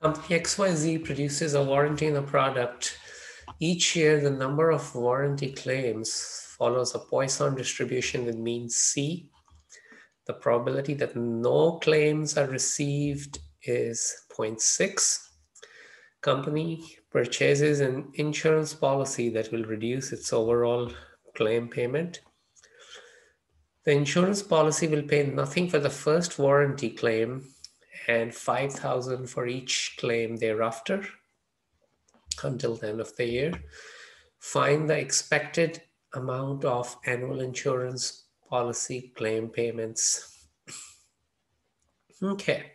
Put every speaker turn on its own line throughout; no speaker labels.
Company XYZ produces a warranty in a product. Each year, the number of warranty claims follows a Poisson distribution with mean C. The probability that no claims are received is 0.6. Company purchases an insurance policy that will reduce its overall claim payment. The insurance policy will pay nothing for the first warranty claim and $5,000 for each claim thereafter until the end of the year. Find the expected amount of annual insurance policy claim payments. Okay,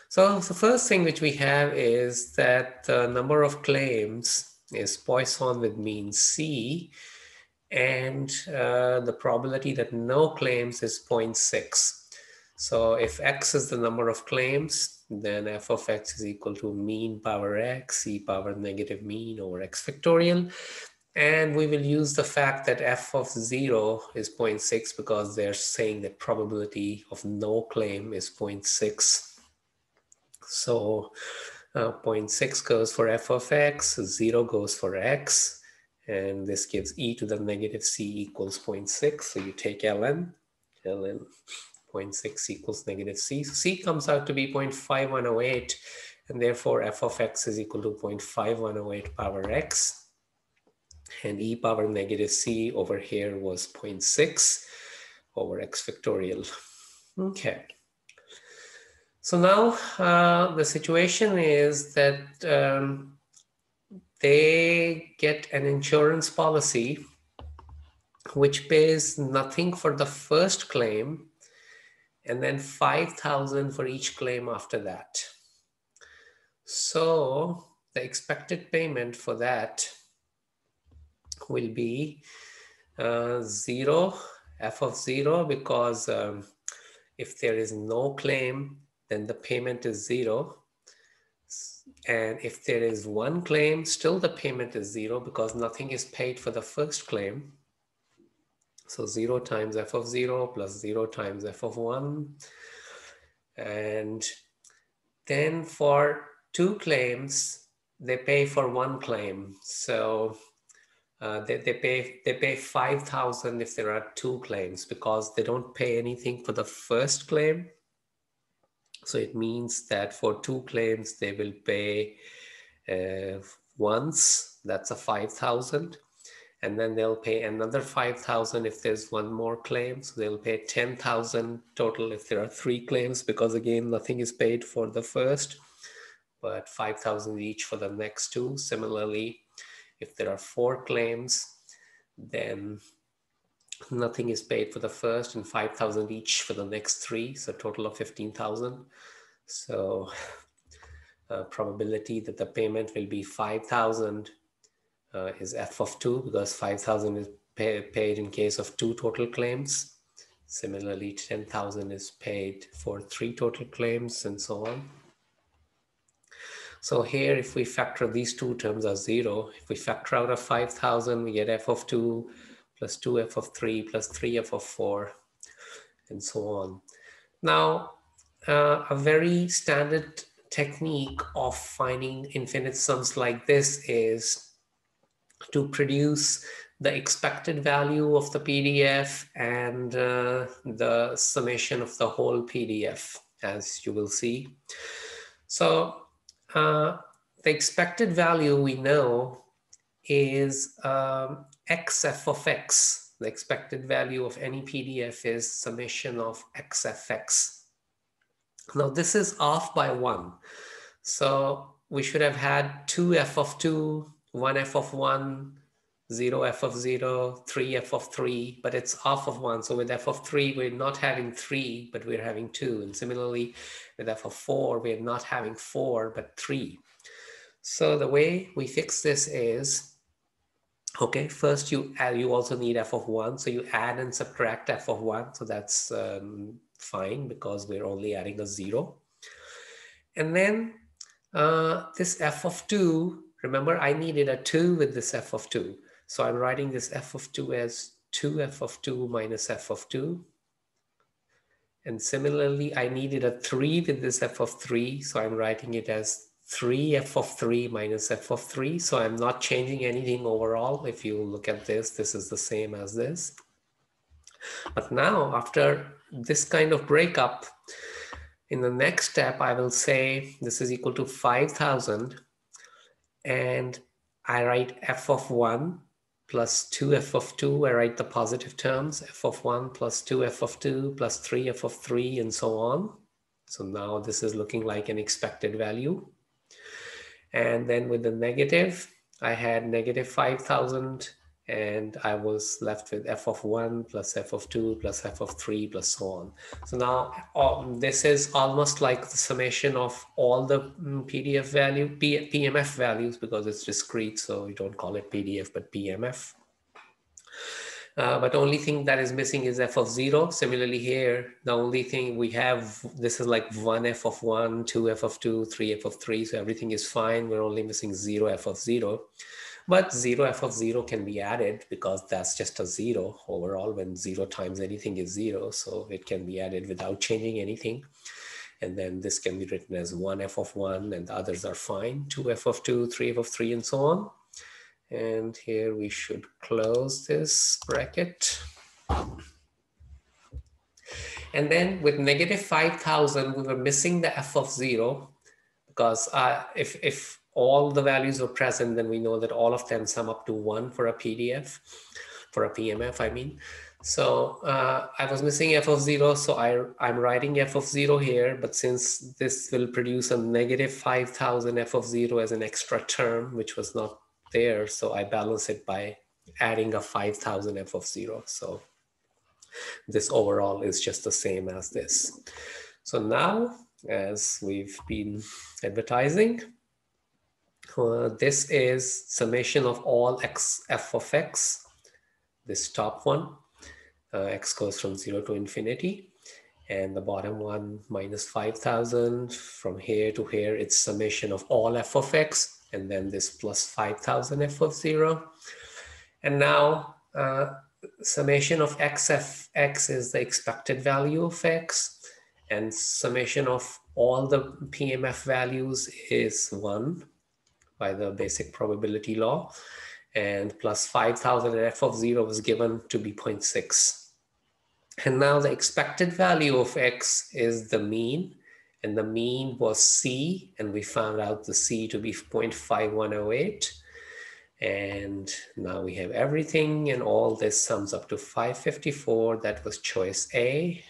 so the first thing which we have is that the number of claims is Poisson with mean C, and the probability that no claims is 0.6. So if X is the number of claims, then f of X is equal to mean power X, e power negative mean over X factorial. And we will use the fact that f of 0 is 0.6 because they're saying the probability of no claim is 0.6. So 0.6 goes for f of X, 0 goes for X, and this gives e to the negative C equals 0.6. So you take ln 0.6 equals negative C. So C comes out to be 0.5108, and therefore f of X is equal to 0.5108 power X. And e power negative C over here was 0.6 over X factorial. Okay. So now the situation is that they get an insurance policy which pays nothing for the first claim and then 5,000 for each claim after that. So the expected payment for that will be 0, f of 0, because if there is no claim, then the payment is 0. And if there is one claim, still the payment is 0 because nothing is paid for the first claim. So 0 times f of 0 plus 0 times f of 1. And then for two claims, they pay for one claim. So they pay 5,000 if there are two claims because they don't pay anything for the first claim. So it means that for two claims, they will pay once, that's a 5,000. And then they'll pay another 5,000 if there's one more claim. So they'll pay 10,000 total if there are three claims, because again, nothing is paid for the first, but 5,000 each for the next two. Similarly, if there are four claims, then nothing is paid for the first and 5,000 each for the next three. So total of 15,000. So probability that the payment will be 5,000 is f of 2 because 5,000 is paid in case of two total claims. Similarly, 10,000 is paid for three total claims and so on. So here, if we factor these two terms as 0, if we factor out of 5,000, we get f of 2 plus 2f of 3 plus 3f of 4 and so on. Now, a very standard technique of finding infinite sums like this is to produce the expected value of the PDF and the summation of the whole PDF, as you will see. So the expected value we know is xf of x. The expected value of any PDF is summation of xfx. Now this is off by 1. So we should have had 2f of 2, 1f of 1, 0f of 0, 3f of 3, but it's off of 1. So with f of 3, we're not having 3, but we're having 2. And similarly, with f of 4, we're not having 4, but 3. So the way we fix this is, okay, first you also need f of 1. So you add and subtract f of 1. So that's fine because we're only adding a 0. And then this f of 2, remember I needed a 2 with this f of 2. So I'm writing this f of 2 as 2f of 2 minus f of 2. And similarly, I needed a 3 with this f of 3. So I'm writing it as 3f of 3 minus f of 3. So I'm not changing anything overall. If you look at this, this is the same as this. But now after this kind of breakup, in the next step, I will say this is equal to 5,000, and I write f of 1 plus 2f of 2. I write the positive terms, f of 1 plus 2f of 2 plus 3f of 3, and so on. So now this is looking like an expected value. And then with the negative, I had negative 5,000, and I was left with f of 1 plus f of 2 plus f of 3 plus so on. So now this is almost like the summation of all the PDF value, PMF values, because it's discrete, so we don't call it PDF, but PMF. But only thing that is missing is f of 0. Similarly here, the only thing we have, this is like 1f of 1, 2f of 2, 3f of 3. So everything is fine. We're only missing 0f of 0. But 0f of 0 can be added because that's just a 0 overall. When 0 times anything is 0. So it can be added without changing anything. And then this can be written as 1f of 1, and the others are fine. 2f of 2, 3f of 3, and so on. And here we should close this bracket. And then with negative 5,000, we were missing the f of 0, because if all the values are present, then we know that all of them sum up to 1 for a PDF, for a PMF, I mean. So I was missing f of 0, so I'm writing f of 0 here, but since this will produce a negative 5,000 f of 0 as an extra term, which was not there, so I balance it by adding a 5,000 f of 0. So this overall is just the same as this. So now, as we've been advertising, this is summation of all f of x, this top one, x goes from 0 to infinity, and the bottom one minus 5,000. From here to here, it's summation of all f of x, and then this plus 5,000 f of 0. And now summation of x f x is the expected value of x, and summation of all the PMF values is 1 by the basic probability law, and plus 5,000 and f of 0 was given to be 0.6. And now the expected value of x is the mean, and the mean was c, and we found out the c to be 0.5108. And now we have everything, and all this sums up to 554. That was choice A.